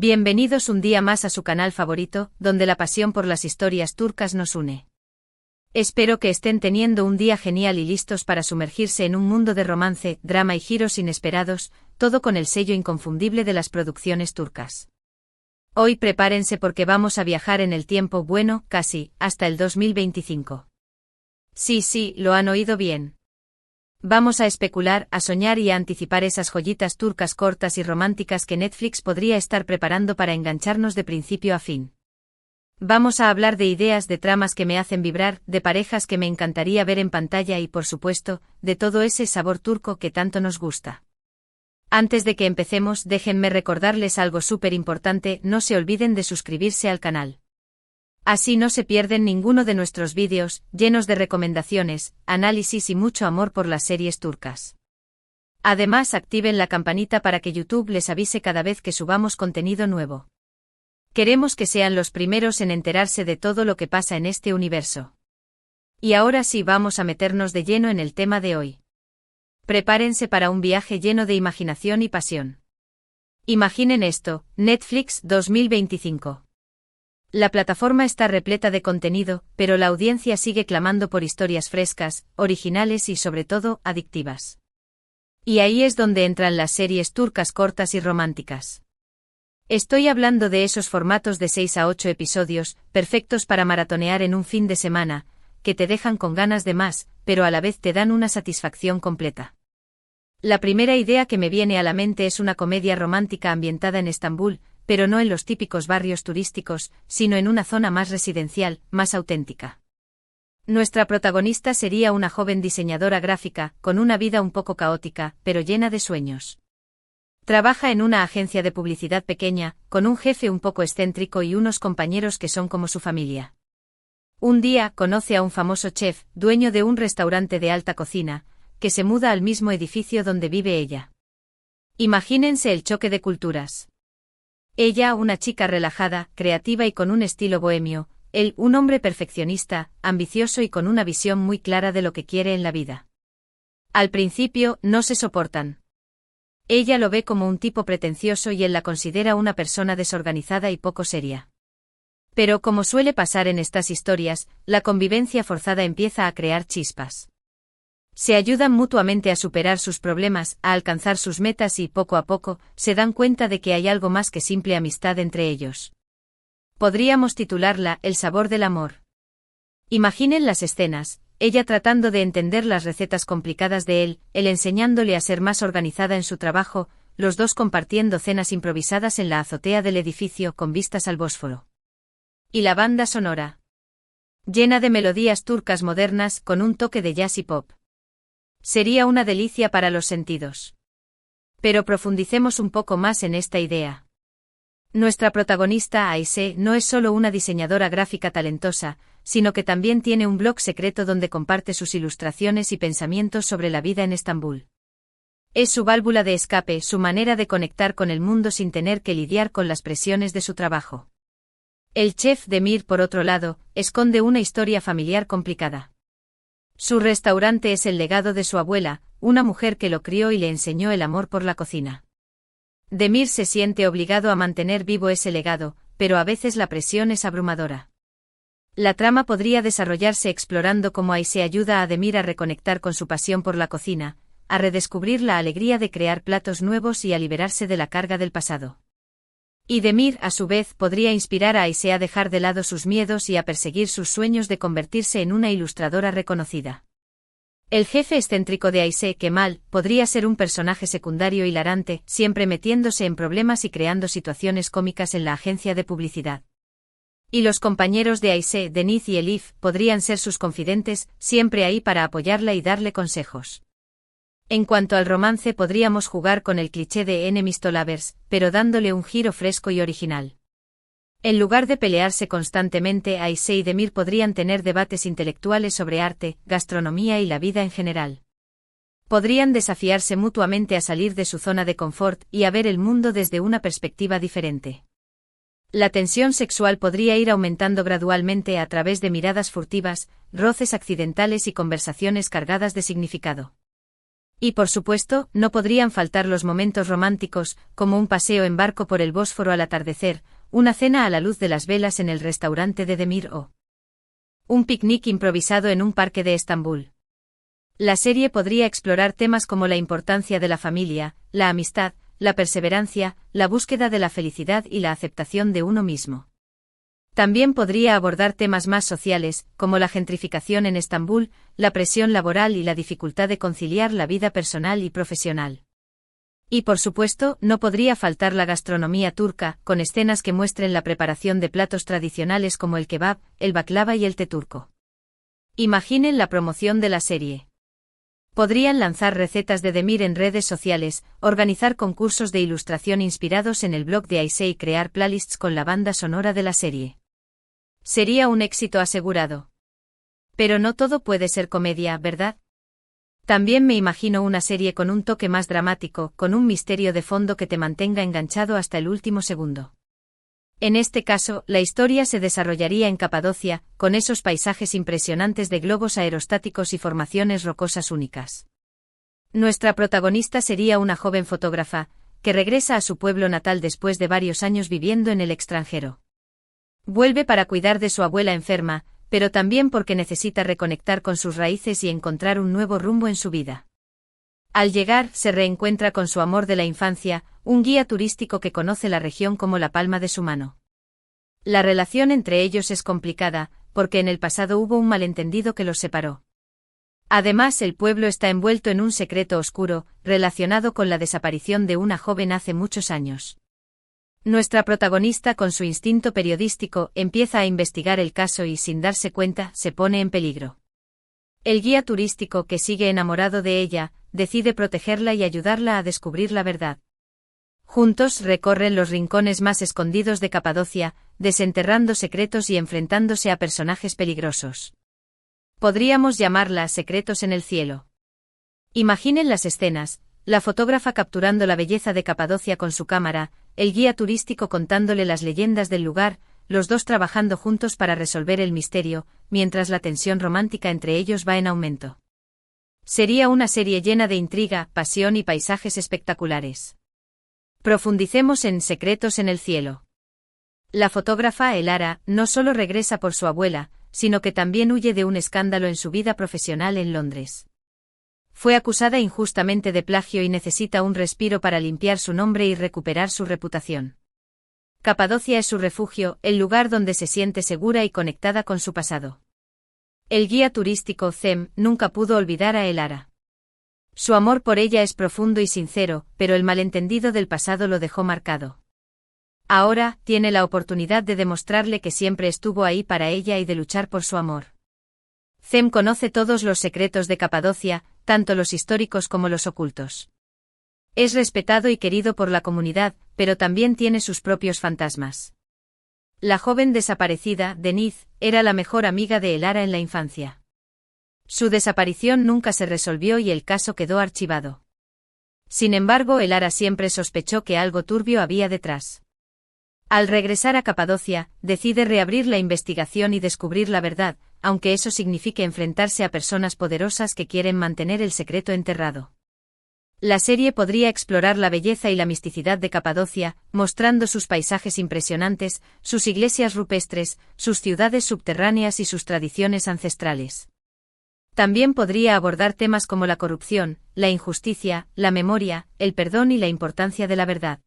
Bienvenidos un día más a su canal favorito, donde la pasión por las historias turcas nos une. Espero que estén teniendo un día genial y listos para sumergirse en un mundo de romance, drama y giros inesperados, todo con el sello inconfundible de las producciones turcas. Hoy prepárense porque vamos a viajar en el tiempo, bueno, casi, hasta el 2025. Sí, lo han oído bien. Vamos a especular, a soñar y a anticipar esas joyitas turcas cortas y románticas que Netflix podría estar preparando para engancharnos de principio a fin. Vamos a hablar de ideas, de tramas que me hacen vibrar, de parejas que me encantaría ver en pantalla y, por supuesto, de todo ese sabor turco que tanto nos gusta. Antes de que empecemos, déjenme recordarles algo súper importante: no se olviden de suscribirse al canal. Así no se pierden ninguno de nuestros vídeos, llenos de recomendaciones, análisis y mucho amor por las series turcas. Además, activen la campanita para que YouTube les avise cada vez que subamos contenido nuevo. Queremos que sean los primeros en enterarse de todo lo que pasa en este universo. Y ahora sí, vamos a meternos de lleno en el tema de hoy. Prepárense para un viaje lleno de imaginación y pasión. Imaginen esto: Netflix 2025. La plataforma está repleta de contenido, pero la audiencia sigue clamando por historias frescas, originales y sobre todo, adictivas. Y ahí es donde entran las series turcas cortas y románticas. Estoy hablando de esos formatos de 6 a 8 episodios, perfectos para maratonear en un fin de semana, que te dejan con ganas de más, pero a la vez te dan una satisfacción completa. La primera idea que me viene a la mente es una comedia romántica ambientada en Estambul, pero no en los típicos barrios turísticos, sino en una zona más residencial, más auténtica. Nuestra protagonista sería una joven diseñadora gráfica, con una vida un poco caótica, pero llena de sueños. Trabaja en una agencia de publicidad pequeña, con un jefe un poco excéntrico y unos compañeros que son como su familia. Un día conoce a un famoso chef, dueño de un restaurante de alta cocina, que se muda al mismo edificio donde vive ella. Imagínense el choque de culturas. Ella, una chica relajada, creativa y con un estilo bohemio; él, un hombre perfeccionista, ambicioso y con una visión muy clara de lo que quiere en la vida. Al principio, no se soportan. Ella lo ve como un tipo pretencioso y él la considera una persona desorganizada y poco seria. Pero como suele pasar en estas historias, la convivencia forzada empieza a crear chispas. Se ayudan mutuamente a superar sus problemas, a alcanzar sus metas y, poco a poco, se dan cuenta de que hay algo más que simple amistad entre ellos. Podríamos titularla El sabor del amor. Imaginen las escenas: ella tratando de entender las recetas complicadas de él enseñándole a ser más organizada en su trabajo, los dos compartiendo cenas improvisadas en la azotea del edificio con vistas al Bósforo. Y la banda sonora, llena de melodías turcas modernas con un toque de jazz y pop. Sería una delicia para los sentidos. Pero profundicemos un poco más en esta idea. Nuestra protagonista, Ayşe, no es solo una diseñadora gráfica talentosa, sino que también tiene un blog secreto donde comparte sus ilustraciones y pensamientos sobre la vida en Estambul. Es su válvula de escape, su manera de conectar con el mundo sin tener que lidiar con las presiones de su trabajo. El chef Demir, por otro lado, esconde una historia familiar complicada. Su restaurante es el legado de su abuela, una mujer que lo crió y le enseñó el amor por la cocina. Demir se siente obligado a mantener vivo ese legado, pero a veces la presión es abrumadora. La trama podría desarrollarse explorando cómo Ayşe ayuda a Demir a reconectar con su pasión por la cocina, a redescubrir la alegría de crear platos nuevos y a liberarse de la carga del pasado. Y Demir, a su vez, podría inspirar a Ayşe a dejar de lado sus miedos y a perseguir sus sueños de convertirse en una ilustradora reconocida. El jefe excéntrico de Ayşe, Kemal, podría ser un personaje secundario hilarante, siempre metiéndose en problemas y creando situaciones cómicas en la agencia de publicidad. Y los compañeros de Ayşe, Deniz y Elif, podrían ser sus confidentes, siempre ahí para apoyarla y darle consejos. En cuanto al romance, podríamos jugar con el cliché de enemies to lovers, pero dándole un giro fresco y original. En lugar de pelearse constantemente, Ayşe y Demir podrían tener debates intelectuales sobre arte, gastronomía y la vida en general. Podrían desafiarse mutuamente a salir de su zona de confort y a ver el mundo desde una perspectiva diferente. La tensión sexual podría ir aumentando gradualmente a través de miradas furtivas, roces accidentales y conversaciones cargadas de significado. Y por supuesto, no podrían faltar los momentos románticos, como un paseo en barco por el Bósforo al atardecer, una cena a la luz de las velas en el restaurante de Demir o un picnic improvisado en un parque de Estambul. La serie podría explorar temas como la importancia de la familia, la amistad, la perseverancia, la búsqueda de la felicidad y la aceptación de uno mismo. También podría abordar temas más sociales, como la gentrificación en Estambul, la presión laboral y la dificultad de conciliar la vida personal y profesional. Y por supuesto, no podría faltar la gastronomía turca, con escenas que muestren la preparación de platos tradicionales como el kebab, el baklava y el té turco. Imaginen la promoción de la serie. Podrían lanzar recetas de Demir en redes sociales, organizar concursos de ilustración inspirados en el blog de Ayşe y crear playlists con la banda sonora de la serie. Sería un éxito asegurado. Pero no todo puede ser comedia, ¿verdad? También me imagino una serie con un toque más dramático, con un misterio de fondo que te mantenga enganchado hasta el último segundo. En este caso, la historia se desarrollaría en Capadocia, con esos paisajes impresionantes de globos aerostáticos y formaciones rocosas únicas. Nuestra protagonista sería una joven fotógrafa, que regresa a su pueblo natal después de varios años viviendo en el extranjero. Vuelve para cuidar de su abuela enferma, pero también porque necesita reconectar con sus raíces y encontrar un nuevo rumbo en su vida. Al llegar, se reencuentra con su amor de la infancia, un guía turístico que conoce la región como la palma de su mano. La relación entre ellos es complicada, porque en el pasado hubo un malentendido que los separó. Además, el pueblo está envuelto en un secreto oscuro, relacionado con la desaparición de una joven hace muchos años. Nuestra protagonista, con su instinto periodístico, empieza a investigar el caso y, sin darse cuenta, se pone en peligro. El guía turístico, que sigue enamorado de ella, decide protegerla y ayudarla a descubrir la verdad. Juntos recorren los rincones más escondidos de Capadocia, desenterrando secretos y enfrentándose a personajes peligrosos. Podríamos llamarla Secretos en el cielo. Imaginen las escenas: la fotógrafa capturando la belleza de Capadocia con su cámara, el guía turístico contándole las leyendas del lugar, los dos trabajando juntos para resolver el misterio, mientras la tensión romántica entre ellos va en aumento. Sería una serie llena de intriga, pasión y paisajes espectaculares. Profundicemos en Secretos en el cielo. La fotógrafa Elara no solo regresa por su abuela, sino que también huye de un escándalo en su vida profesional en Londres. Fue acusada injustamente de plagio y necesita un respiro para limpiar su nombre y recuperar su reputación. Capadocia es su refugio, el lugar donde se siente segura y conectada con su pasado. El guía turístico Cem nunca pudo olvidar a Elara. Su amor por ella es profundo y sincero, pero el malentendido del pasado lo dejó marcado. Ahora, tiene la oportunidad de demostrarle que siempre estuvo ahí para ella y de luchar por su amor. Cem conoce todos los secretos de Capadocia, tanto los históricos como los ocultos. Es respetado y querido por la comunidad, pero también tiene sus propios fantasmas. La joven desaparecida, Deniz, era la mejor amiga de Elara en la infancia. Su desaparición nunca se resolvió y el caso quedó archivado. Sin embargo, Elara siempre sospechó que algo turbio había detrás. Al regresar a Capadocia, decide reabrir la investigación y descubrir la verdad, aunque eso signifique enfrentarse a personas poderosas que quieren mantener el secreto enterrado. La serie podría explorar la belleza y la misticidad de Capadocia, mostrando sus paisajes impresionantes, sus iglesias rupestres, sus ciudades subterráneas y sus tradiciones ancestrales. También podría abordar temas como la corrupción, la injusticia, la memoria, el perdón y la importancia de la verdad.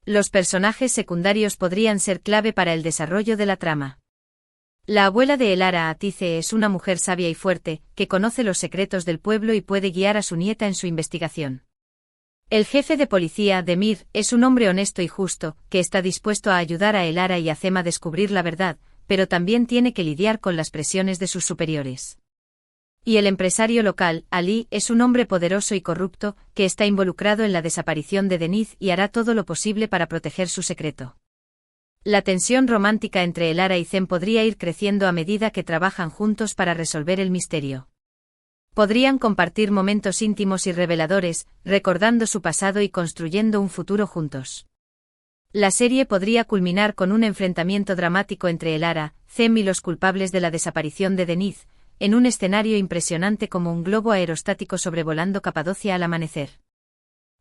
Los personajes secundarios podrían ser clave para el desarrollo de la trama. La abuela de Elara, Atice, es una mujer sabia y fuerte, que conoce los secretos del pueblo y puede guiar a su nieta en su investigación. El jefe de policía, Demir, es un hombre honesto y justo, que está dispuesto a ayudar a Elara y a Cem a descubrir la verdad, pero también tiene que lidiar con las presiones de sus superiores. Y el empresario local, Ali, es un hombre poderoso y corrupto, que está involucrado en la desaparición de Deniz y hará todo lo posible para proteger su secreto. La tensión romántica entre Elara y Cem podría ir creciendo a medida que trabajan juntos para resolver el misterio. Podrían compartir momentos íntimos y reveladores, recordando su pasado y construyendo un futuro juntos. La serie podría culminar con un enfrentamiento dramático entre Elara, Cem y los culpables de la desaparición de Deniz, en un escenario impresionante como un globo aerostático sobrevolando Capadocia al amanecer.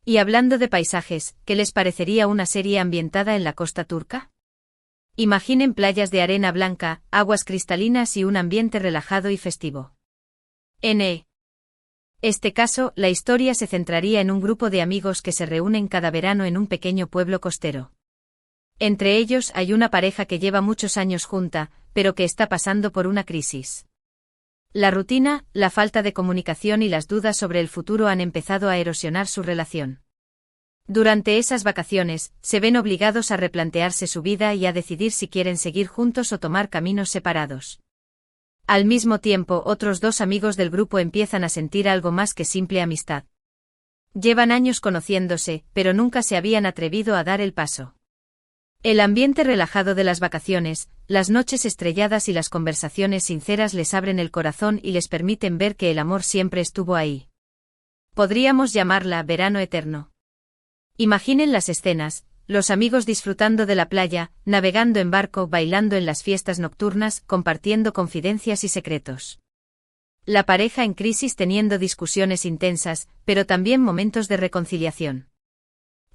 Y hablando de paisajes, ¿qué les parecería una serie ambientada en la costa turca? Imaginen playas de arena blanca, aguas cristalinas y un ambiente relajado y festivo. En este caso, la historia se centraría en un grupo de amigos que se reúnen cada verano en un pequeño pueblo costero. Entre ellos hay una pareja que lleva muchos años junta, pero que está pasando por una crisis. La rutina, la falta de comunicación y las dudas sobre el futuro han empezado a erosionar su relación. Durante esas vacaciones, se ven obligados a replantearse su vida y a decidir si quieren seguir juntos o tomar caminos separados. Al mismo tiempo, otros dos amigos del grupo empiezan a sentir algo más que simple amistad. Llevan años conociéndose, pero nunca se habían atrevido a dar el paso. El ambiente relajado de las vacaciones, las noches estrelladas y las conversaciones sinceras les abren el corazón y les permiten ver que el amor siempre estuvo ahí. Podríamos llamarla verano eterno. Imaginen las escenas, los amigos disfrutando de la playa, navegando en barco, bailando en las fiestas nocturnas, compartiendo confidencias y secretos. La pareja en crisis teniendo discusiones intensas, pero también momentos de reconciliación.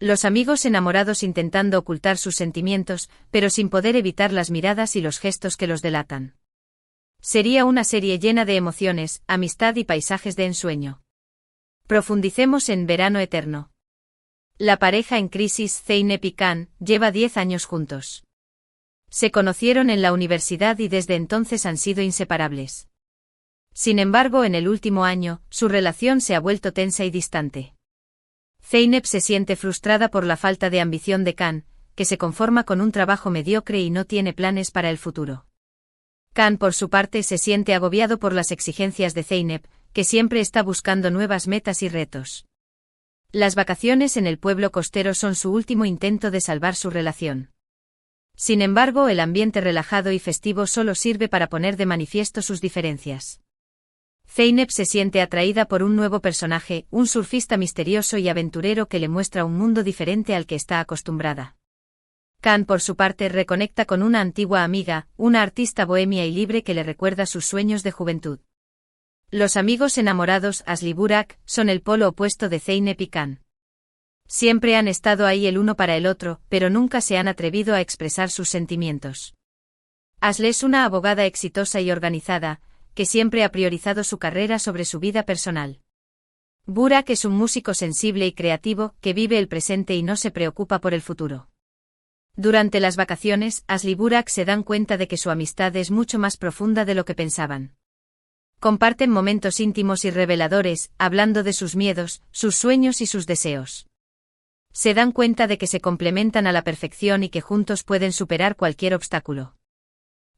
Los amigos enamorados intentando ocultar sus sentimientos, pero sin poder evitar las miradas y los gestos que los delatan. Sería una serie llena de emociones, amistad y paisajes de ensueño. Profundicemos en Verano Eterno. La pareja en crisis Zeynep y Kaan lleva 10 años juntos. Se conocieron en la universidad y desde entonces han sido inseparables. Sin embargo, en el último año, su relación se ha vuelto tensa y distante. Zeynep se siente frustrada por la falta de ambición de Kaan, que se conforma con un trabajo mediocre y no tiene planes para el futuro. Kaan, por su parte, se siente agobiado por las exigencias de Zeynep, que siempre está buscando nuevas metas y retos. Las vacaciones en el pueblo costero son su último intento de salvar su relación. Sin embargo, el ambiente relajado y festivo solo sirve para poner de manifiesto sus diferencias. Zeynep se siente atraída por un nuevo personaje, un surfista misterioso y aventurero que le muestra un mundo diferente al que está acostumbrada. Kaan, por su parte, reconecta con una antigua amiga, una artista bohemia y libre que le recuerda sus sueños de juventud. Los amigos enamorados, Asli Burak, son el polo opuesto de Zeynep y Kaan. Siempre han estado ahí el uno para el otro, pero nunca se han atrevido a expresar sus sentimientos. Asli es una abogada exitosa y organizada, que siempre ha priorizado su carrera sobre su vida personal. Burak es un músico sensible y creativo, que vive el presente y no se preocupa por el futuro. Durante las vacaciones, Asli y Burak se dan cuenta de que su amistad es mucho más profunda de lo que pensaban. Comparten momentos íntimos y reveladores, hablando de sus miedos, sus sueños y sus deseos. Se dan cuenta de que se complementan a la perfección y que juntos pueden superar cualquier obstáculo.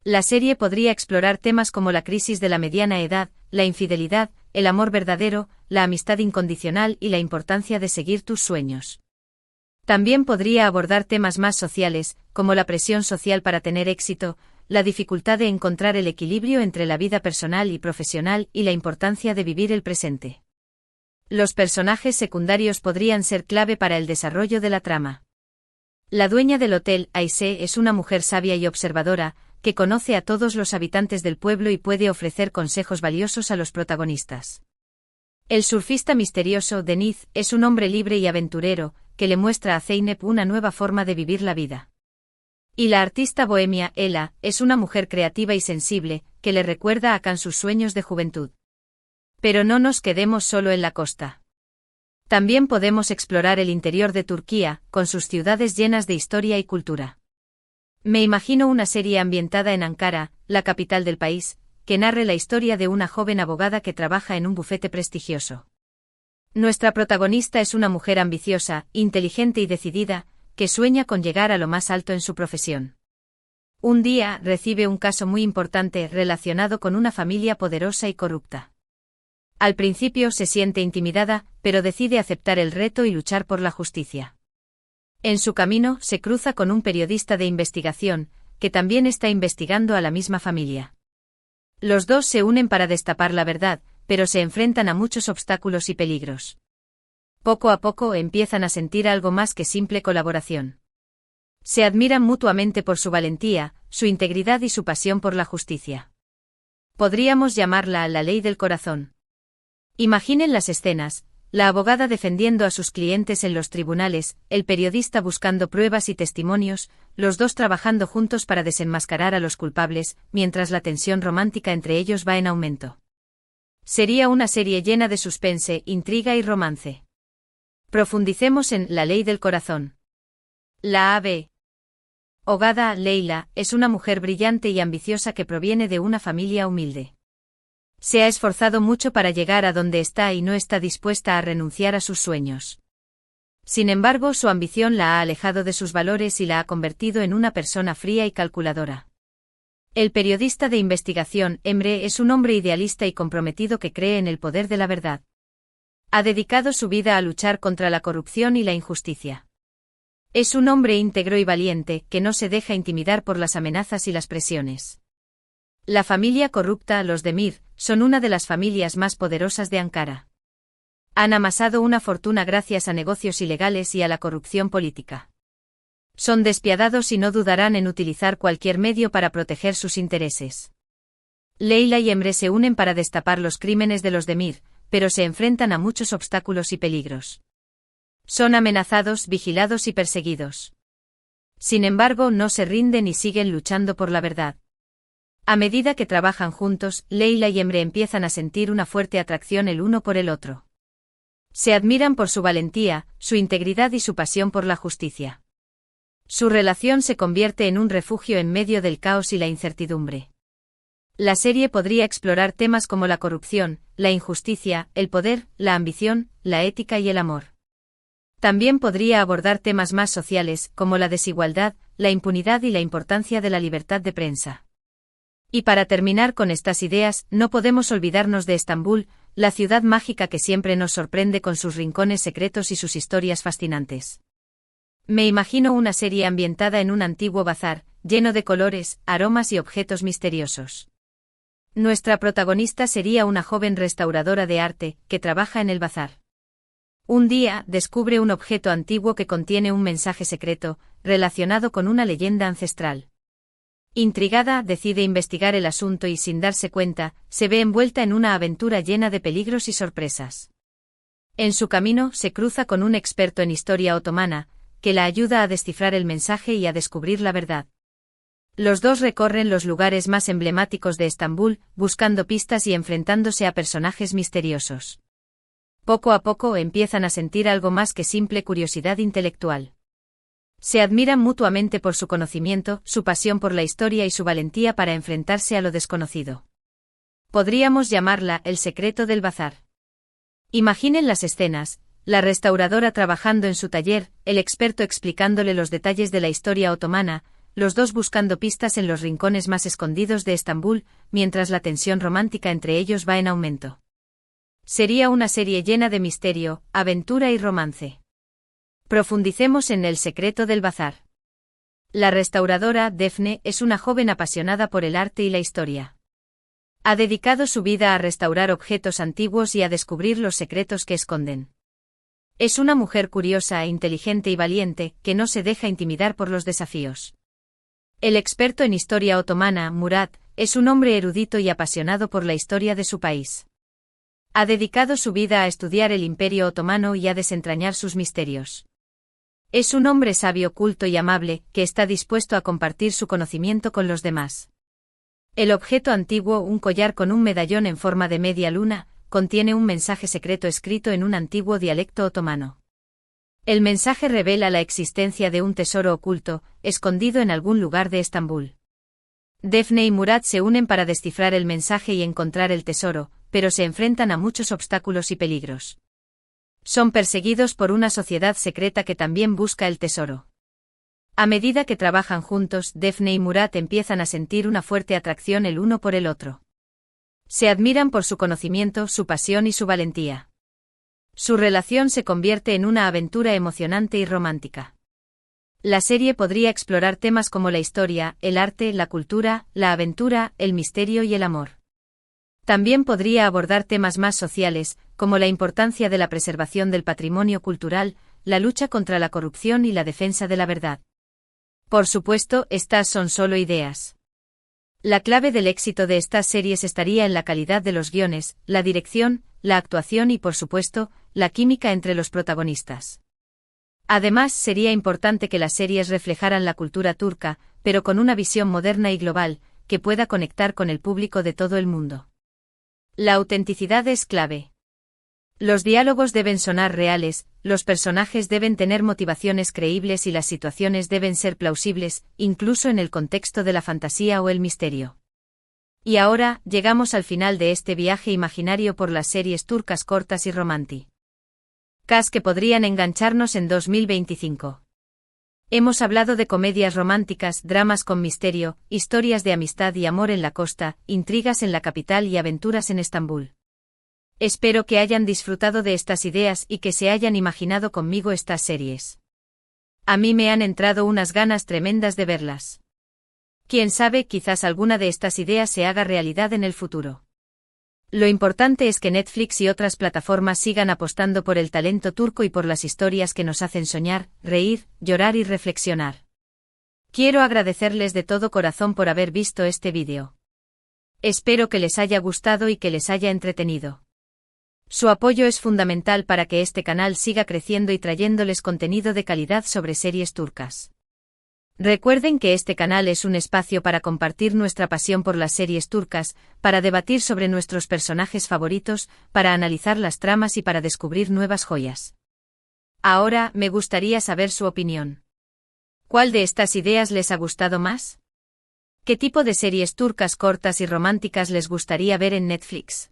La serie podría explorar temas como la crisis de la mediana edad, la infidelidad, el amor verdadero, la amistad incondicional y la importancia de seguir tus sueños. También podría abordar temas más sociales, como la presión social para tener éxito, la dificultad de encontrar el equilibrio entre la vida personal y profesional y la importancia de vivir el presente. Los personajes secundarios podrían ser clave para el desarrollo de la trama. La dueña del hotel, Aisé, es una mujer sabia y observadora, que conoce a todos los habitantes del pueblo y puede ofrecer consejos valiosos a los protagonistas. El surfista misterioso, Deniz, es un hombre libre y aventurero, que le muestra a Zeynep una nueva forma de vivir la vida. Y la artista bohemia, Ela, es una mujer creativa y sensible, que le recuerda a Kaan sus sueños de juventud. Pero no nos quedemos solo en la costa. También podemos explorar el interior de Turquía, con sus ciudades llenas de historia y cultura. Me imagino una serie ambientada en Ankara, la capital del país, que narre la historia de una joven abogada que trabaja en un bufete prestigioso. Nuestra protagonista es una mujer ambiciosa, inteligente y decidida, que sueña con llegar a lo más alto en su profesión. Un día, recibe un caso muy importante relacionado con una familia poderosa y corrupta. Al principio se siente intimidada, pero decide aceptar el reto y luchar por la justicia. En su camino, se cruza con un periodista de investigación, que también está investigando a la misma familia. Los dos se unen para destapar la verdad, pero se enfrentan a muchos obstáculos y peligros. Poco a poco empiezan a sentir algo más que simple colaboración. Se admiran mutuamente por su valentía, su integridad y su pasión por la justicia. Podríamos llamarla la ley del corazón. Imaginen las escenas: la abogada defendiendo a sus clientes en los tribunales, el periodista buscando pruebas y testimonios, los dos trabajando juntos para desenmascarar a los culpables, mientras la tensión romántica entre ellos va en aumento. Sería una serie llena de suspense, intriga y romance. Profundicemos en la ley del corazón. La A.B. Ogada, Leila, es una mujer brillante y ambiciosa que proviene de una familia humilde. Se ha esforzado mucho para llegar a donde está y no está dispuesta a renunciar a sus sueños. Sin embargo, su ambición la ha alejado de sus valores y la ha convertido en una persona fría y calculadora. El periodista de investigación, Emre, es un hombre idealista y comprometido que cree en el poder de la verdad. Ha dedicado su vida a luchar contra la corrupción y la injusticia. Es un hombre íntegro y valiente, que no se deja intimidar por las amenazas y las presiones. La familia corrupta, los Demir, son una de las familias más poderosas de Ankara. Han amasado una fortuna gracias a negocios ilegales y a la corrupción política. Son despiadados y no dudarán en utilizar cualquier medio para proteger sus intereses. Leila y Emre se unen para destapar los crímenes de los Demir, pero se enfrentan a muchos obstáculos y peligros. Son amenazados, vigilados y perseguidos. Sin embargo, no se rinden y siguen luchando por la verdad. A medida que trabajan juntos, Leila y Emre empiezan a sentir una fuerte atracción el uno por el otro. Se admiran por su valentía, su integridad y su pasión por la justicia. Su relación se convierte en un refugio en medio del caos y la incertidumbre. La serie podría explorar temas como la corrupción, la injusticia, el poder, la ambición, la ética y el amor. También podría abordar temas más sociales, como la desigualdad, la impunidad y la importancia de la libertad de prensa. Y para terminar con estas ideas, no podemos olvidarnos de Estambul, la ciudad mágica que siempre nos sorprende con sus rincones secretos y sus historias fascinantes. Me imagino una serie ambientada en un antiguo bazar, lleno de colores, aromas y objetos misteriosos. Nuestra protagonista sería una joven restauradora de arte, que trabaja en el bazar. Un día, descubre un objeto antiguo que contiene un mensaje secreto, relacionado con una leyenda ancestral. Intrigada, decide investigar el asunto y sin darse cuenta, se ve envuelta en una aventura llena de peligros y sorpresas. En su camino, se cruza con un experto en historia otomana, que la ayuda a descifrar el mensaje y a descubrir la verdad. Los dos recorren los lugares más emblemáticos de Estambul, buscando pistas y enfrentándose a personajes misteriosos. Poco a poco empiezan a sentir algo más que simple curiosidad intelectual. Se admiran mutuamente por su conocimiento, su pasión por la historia y su valentía para enfrentarse a lo desconocido. Podríamos llamarla El secreto del bazar. Imaginen las escenas: la restauradora trabajando en su taller, el experto explicándole los detalles de la historia otomana, los dos buscando pistas en los rincones más escondidos de Estambul, mientras la tensión romántica entre ellos va en aumento. Sería una serie llena de misterio, aventura y romance. Profundicemos en El secreto del bazar. La restauradora, Defne, es una joven apasionada por el arte y la historia. Ha dedicado su vida a restaurar objetos antiguos y a descubrir los secretos que esconden. Es una mujer curiosa, inteligente y valiente, que no se deja intimidar por los desafíos. El experto en historia otomana, Murat, es un hombre erudito y apasionado por la historia de su país. Ha dedicado su vida a estudiar el Imperio Otomano y a desentrañar sus misterios. Es un hombre sabio, culto y amable, que está dispuesto a compartir su conocimiento con los demás. El objeto antiguo, un collar con un medallón en forma de media luna, contiene un mensaje secreto escrito en un antiguo dialecto otomano. El mensaje revela la existencia de un tesoro oculto, escondido en algún lugar de Estambul. Defne y Murat se unen para descifrar el mensaje y encontrar el tesoro, pero se enfrentan a muchos obstáculos y peligros. Son perseguidos por una sociedad secreta que también busca el tesoro. A medida que trabajan juntos, Defne y Murat empiezan a sentir una fuerte atracción el uno por el otro. Se admiran por su conocimiento, su pasión y su valentía. Su relación se convierte en una aventura emocionante y romántica. La serie podría explorar temas como la historia, el arte, la cultura, la aventura, el misterio y el amor. También podría abordar temas más sociales, como la importancia de la preservación del patrimonio cultural, la lucha contra la corrupción y la defensa de la verdad. Por supuesto, estas son solo ideas. La clave del éxito de estas series estaría en la calidad de los guiones, la dirección, la actuación y, por supuesto, la química entre los protagonistas. Además, sería importante que las series reflejaran la cultura turca, pero con una visión moderna y global, que pueda conectar con el público de todo el mundo. La autenticidad es clave. Los diálogos deben sonar reales, los personajes deben tener motivaciones creíbles y las situaciones deben ser plausibles, incluso en el contexto de la fantasía o el misterio. Y ahora, llegamos al final de este viaje imaginario por las series turcas cortas y románticas que podrían engancharnos en 2025. Hemos hablado de comedias románticas, dramas con misterio, historias de amistad y amor en la costa, intrigas en la capital y aventuras en Estambul. Espero que hayan disfrutado de estas ideas y que se hayan imaginado conmigo estas series. A mí me han entrado unas ganas tremendas de verlas. Quién sabe, quizás alguna de estas ideas se haga realidad en el futuro. Lo importante es que Netflix y otras plataformas sigan apostando por el talento turco y por las historias que nos hacen soñar, reír, llorar y reflexionar. Quiero agradecerles de todo corazón por haber visto este vídeo. Espero que les haya gustado y que les haya entretenido. Su apoyo es fundamental para que este canal siga creciendo y trayéndoles contenido de calidad sobre series turcas. Recuerden que este canal es un espacio para compartir nuestra pasión por las series turcas, para debatir sobre nuestros personajes favoritos, para analizar las tramas y para descubrir nuevas joyas. Ahora, me gustaría saber su opinión. ¿Cuál de estas ideas les ha gustado más? ¿Qué tipo de series turcas cortas y románticas les gustaría ver en Netflix?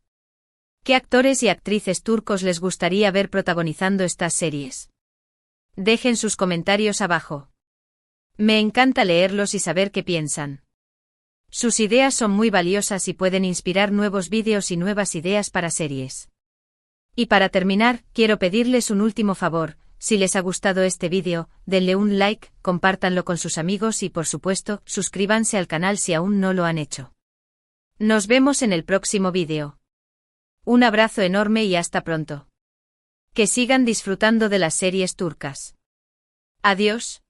¿Qué actores y actrices turcos les gustaría ver protagonizando estas series? Dejen sus comentarios abajo. Me encanta leerlos y saber qué piensan. Sus ideas son muy valiosas y pueden inspirar nuevos vídeos y nuevas ideas para series. Y para terminar, quiero pedirles un último favor: si les ha gustado este vídeo, denle un like, compártanlo con sus amigos y por supuesto, suscríbanse al canal si aún no lo han hecho. Nos vemos en el próximo vídeo. Un abrazo enorme y hasta pronto. Que sigan disfrutando de las series turcas. Adiós.